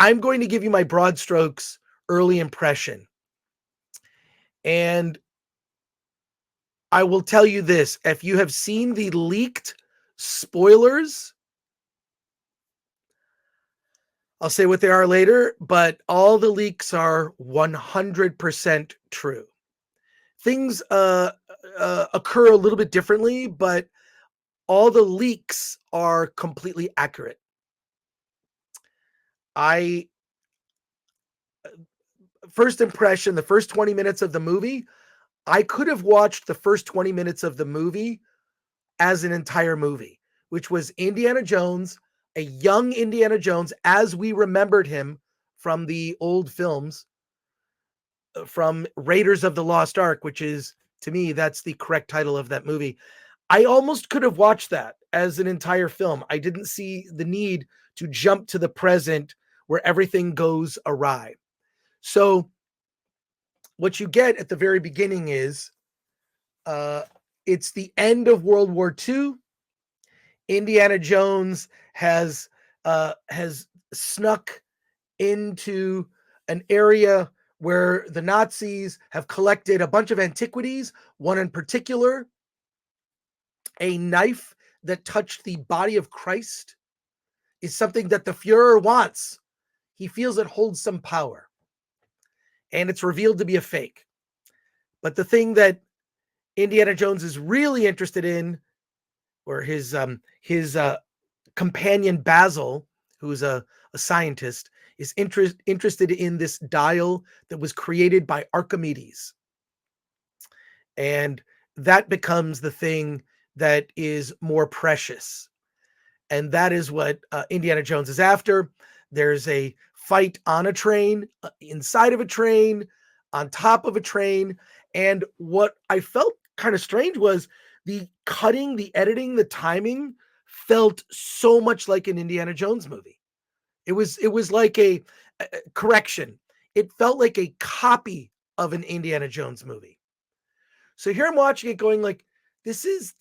I'm going to give you my broad strokes early impression. And I will tell you this, if you have seen the leaked spoilers, I'll say what they are later, but all the leaks are 100% true. Things occur a little bit differently, but all the leaks are completely accurate. First impression, the first 20 minutes of the movie, I could have watched the first 20 minutes of the movie as an entire movie, which was Indiana Jones, a young Indiana Jones as we remembered him from the old films, from Raiders of the Lost Ark, which is, to me, that's the correct title of that movie. I almost could have watched that as an entire film. I didn't see the need to jump to the present where everything goes awry. So what you get at the very beginning is it's the end of World War II. Indiana Jones has snuck into an area where the Nazis have collected a bunch of antiquities, one in particular, a knife that touched the body of Christ, is something that the Fuhrer wants. He feels it holds some power. And it's revealed to be a fake. But the thing that Indiana Jones is really interested in, or his companion Basil, who's a scientist, is interested in this dial that was created by Archimedes. And that becomes the thing that is more precious. And that is what Indiana Jones is after. There's a fight on a train, inside of a train, on top of a train. And what I felt kind of strange was the cutting, the editing, the timing felt so much like an Indiana Jones movie. It was like a correction. It felt like a copy of an Indiana Jones movie. So here I'm watching it going like, this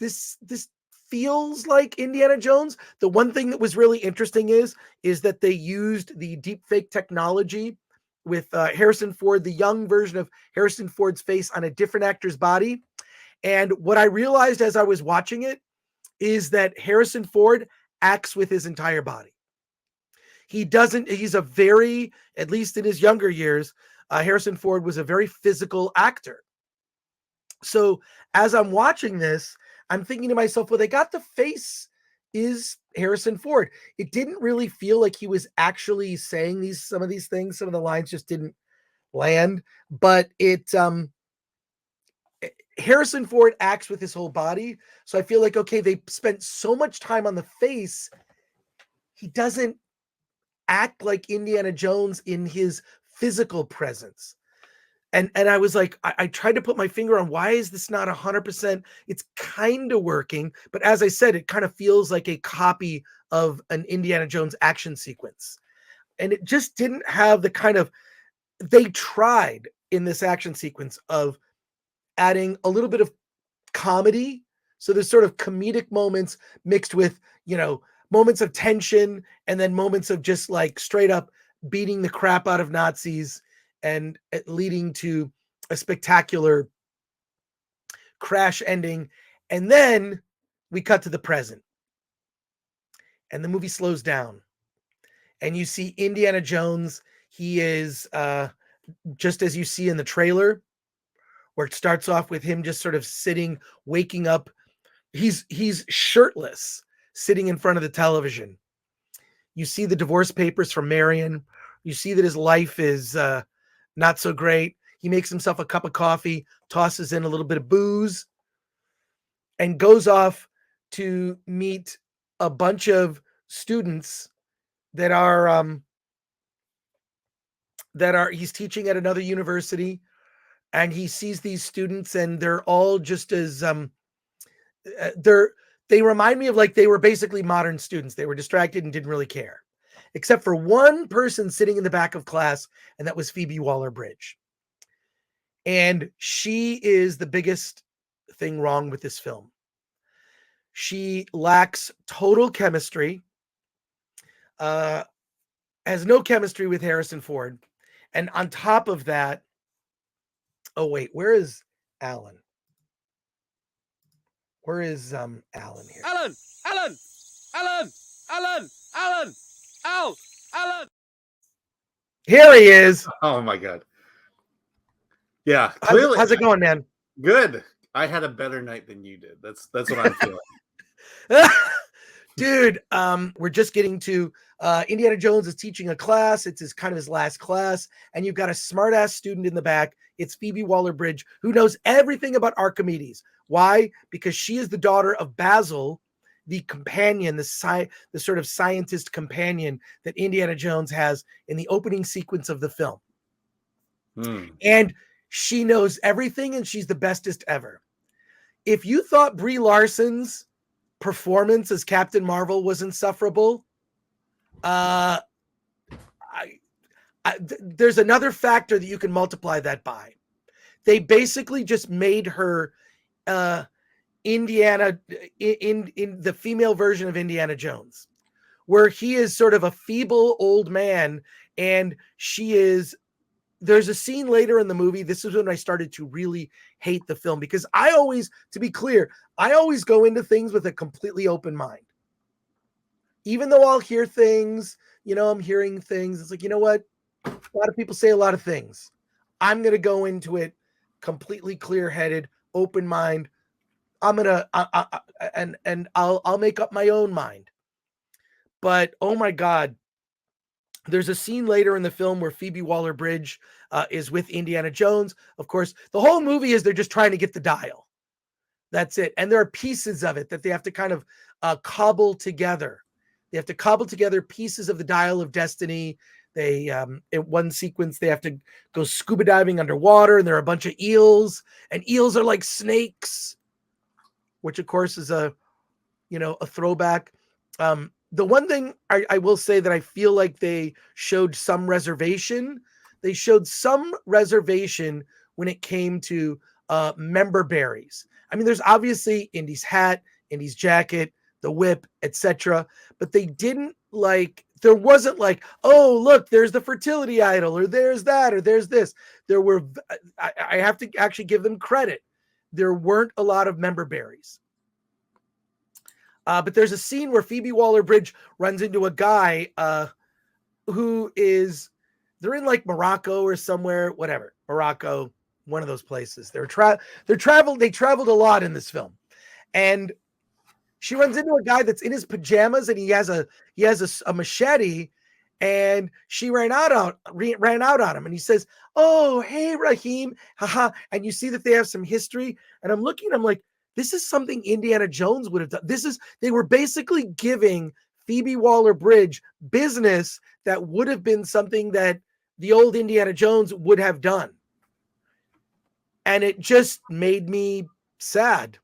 feels like Indiana Jones. The one thing that was really interesting is that they used the deep fake technology with Harrison Ford, the young version of Harrison Ford's face on a different actor's body. And what I realized as I was watching it is that Harrison Ford acts with his entire body. He's a very, at least in his younger years, Harrison Ford was a very physical actor. So as I'm watching this, I'm thinking to myself, well, they got the face is Harrison Ford. It didn't really feel like he was actually saying some of these things. Some of the lines just didn't land, but Harrison Ford acts with his whole body. So I feel like, okay, they spent so much time on the face. He doesn't act like Indiana Jones in his physical presence. And I was like, I tried to put my finger on why is this not 100%? It's kind of working. But as I said, it kind of feels like a copy of an Indiana Jones action sequence. And it just didn't have the kind of, they tried in this action sequence of adding a little bit of comedy. So there's sort of comedic moments mixed with, moments of tension and then moments of just like straight up beating the crap out of Nazis and leading to a spectacular crash ending. And then we cut to the present. And the movie slows down. And you see Indiana Jones. He is, just as you see in the trailer, where it starts off with him just sort of sitting, waking up. He's shirtless, sitting in front of the television. You see the divorce papers from Marion. You see that his life is not so great. He makes himself a cup of coffee, tosses in a little bit of booze, and goes off to meet a bunch of students that are he's teaching at another university, and he sees these students, and they're all just as they remind me of like they were basically modern students. They were distracted and didn't really care, except for one person sitting in the back of class, and that was Phoebe Waller-Bridge. And she is the biggest thing wrong with this film. She lacks total chemistry. has no chemistry with Harrison Ford. And on top of that, oh wait, where is Alan? Where is Alan here? Alan! Alan! Alan! Alan! Alan! Alan! Here he is. Oh my God. Yeah, clearly. How's it going, man? Good. I had a better night than you did. That's what I'm feeling. Dude, we're just getting to Indiana Jones is teaching a class. It's his last class, and you've got a smart-ass student in the back. It's Phoebe Waller-Bridge, who knows everything about Archimedes. Why? Because she is the daughter of Basil, the companion, the sort of scientist companion that Indiana Jones has in the opening sequence of the film. And she knows everything, and she's the bestest ever. If you thought Brie Larson's performance as Captain Marvel was insufferable, there's another factor that you can multiply that by. They basically just made her Indiana in the female version of Indiana Jones, where he is sort of a feeble old man, and she is. There's a scene later in the movie. This is when I started to really hate the film, because I always, to be clear, I always go into things with a completely open mind. Even though I'll hear things, I'm hearing things. It's like, you know what? A lot of people say a lot of things. I'm going to go into it completely clear-headed, open mind. I'm going to, and I'll make up my own mind. But, oh my God. There's a scene later in the film where Phoebe Waller-Bridge is with Indiana Jones. Of course, the whole movie is they're just trying to get the dial. That's it. And there are pieces of it that they have to kind of cobble together. They have to cobble together pieces of the Dial of Destiny. They, in one sequence, they have to go scuba diving underwater, and there are a bunch of eels, and eels are like snakes, which of course is a throwback. The one thing I will say that I feel like they showed some reservation. They showed some reservation when it came to member berries. I mean, there's obviously Indy's hat, Indy's jacket, the whip, etc. But they didn't there wasn't like, oh, look, there's the fertility idol, or there's that, or there's this. There were, I have to actually give them credit. There weren't a lot of member berries. But there's a scene where Phoebe Waller-Bridge runs into a guy who is, they're in like Morocco or somewhere, whatever, Morocco, one of those places. They traveled a lot in this film, and she runs into a guy that's in his pajamas, and he has a machete, and she ran out on him, and he says, "Oh, hey, Raheem, haha," and you see that they have some history, and I'm like, this is something Indiana Jones would have done. They were basically giving Phoebe Waller-Bridge business that would have been something that the old Indiana Jones would have done. And it just made me sad.